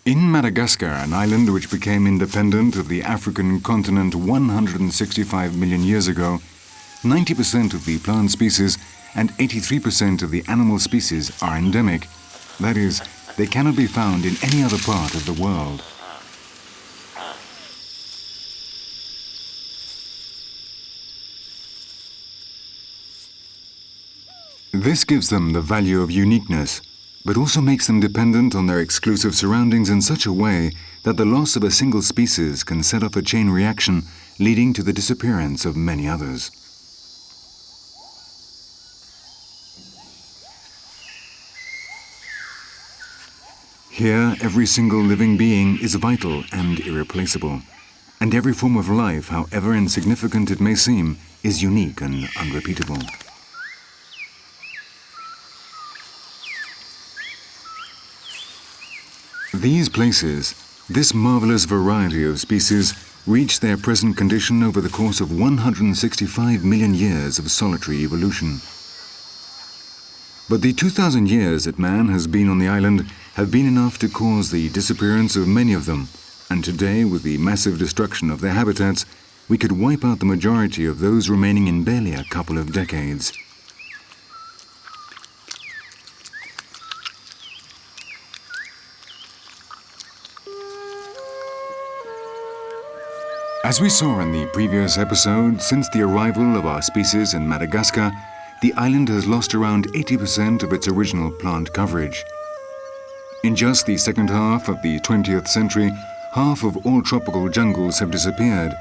In Madagascar, an island which became independent of the African continent 165 million years ago, 90% of the plant species and 83% of the animal species are endemic. That is, they cannot be found in any other part of the world. This gives them the value of uniqueness, but also makes them dependent on their exclusive surroundings in such a way that the loss of a single species can set off a chain reaction leading to the disappearance of many others. Here, every single living being is vital and irreplaceable, and every form of life, however insignificant it may seem, is unique and unrepeatable. These places, this marvelous variety of species, reached their present condition over the course of 165 million years of solitary evolution. But the 2,000 years that man has been on the island have been enough to cause the disappearance of many of them, and today, with the massive destruction of their habitats, we could wipe out the majority of those remaining in barely a couple of decades. As we saw in the previous episode, since the arrival of our species in Madagascar, the island has lost around 80% of its original plant coverage. In just the second half of the 20th century, half of all tropical jungles have disappeared,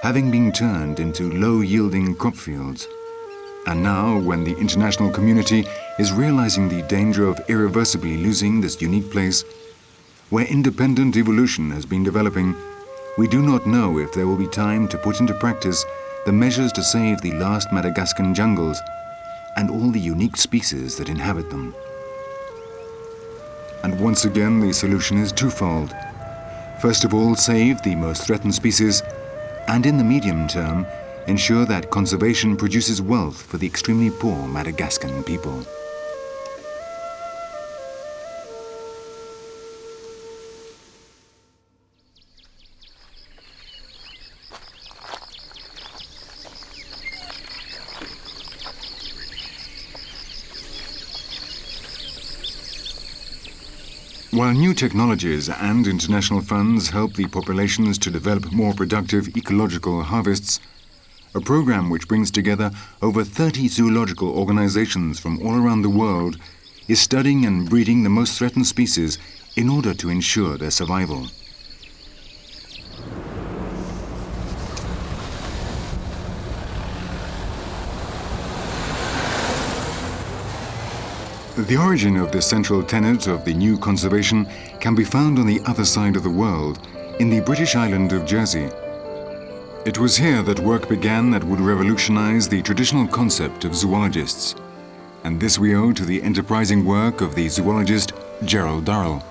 having been turned into low-yielding crop fields. And now, when the international community is realizing the danger of irreversibly losing this unique place, where independent evolution has been developing, we do not know if there will be time to put into practice the measures to save the last Madagascan jungles and all the unique species that inhabit them. And once again, the solution is twofold. First of all, save the most threatened species, and in the medium term, ensure that conservation produces wealth for the extremely poor Madagascan people. While new technologies and international funds help the populations to develop more productive ecological harvests, a program which brings together over 30 zoological organizations from all around the world is studying and breeding the most threatened species in order to ensure their survival. The origin of this central tenet of the new conservation can be found on the other side of the world, in the British island of Jersey. It was here that work began that would revolutionize the traditional concept of zoologists, and this we owe to the enterprising work of the zoologist Gerald Durrell.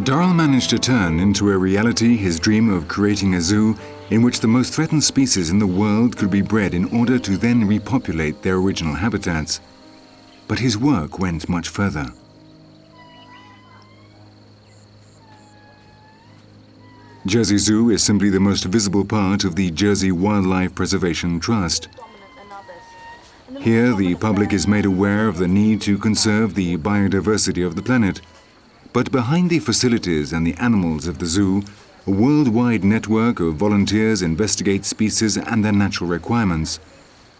Durrell managed to turn into a reality his dream of creating a zoo in which the most threatened species in the world could be bred in order to then repopulate their original habitats. But his work went much further. Jersey Zoo is simply the most visible part of the Jersey Wildlife Preservation Trust. Here, the public is made aware of the need to conserve the biodiversity of the planet. But behind the facilities and the animals of the zoo, a worldwide network of volunteers investigates species and their natural requirements,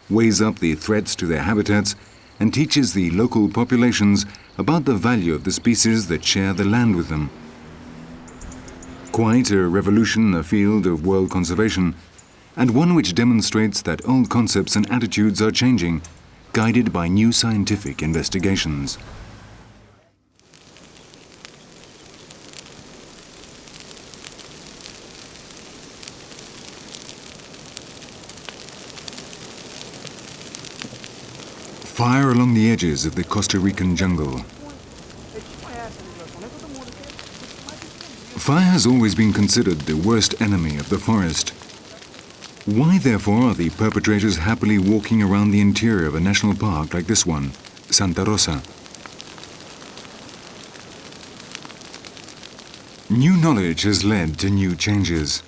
weighs up the threats to their habitats, and teaches the local populations about the value of the species that share the land with them. Quite a revolution in the field of world conservation, and one which demonstrates that old concepts and attitudes are changing, guided by new scientific investigations. Fire along the edges of the Costa Rican jungle. Fire has always been considered the worst enemy of the forest. Why, therefore, are the perpetrators happily walking around the interior of a national park like this one, Santa Rosa. New knowledge has led to new changes.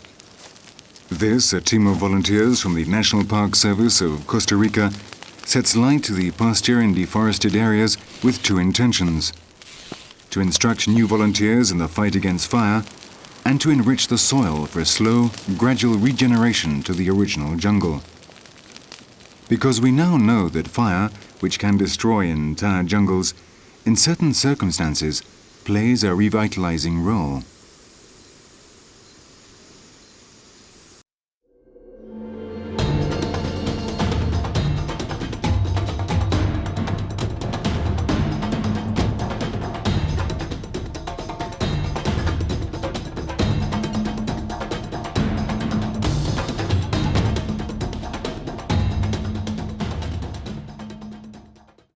This, a team of volunteers from the National Park Service of Costa Rica, sets light to the pasture and deforested areas with two intentions: to instruct new volunteers in the fight against fire, and to enrich the soil for a slow, gradual regeneration to the original jungle. Because we now know that fire, which can destroy entire jungles, in certain circumstances plays a revitalizing role.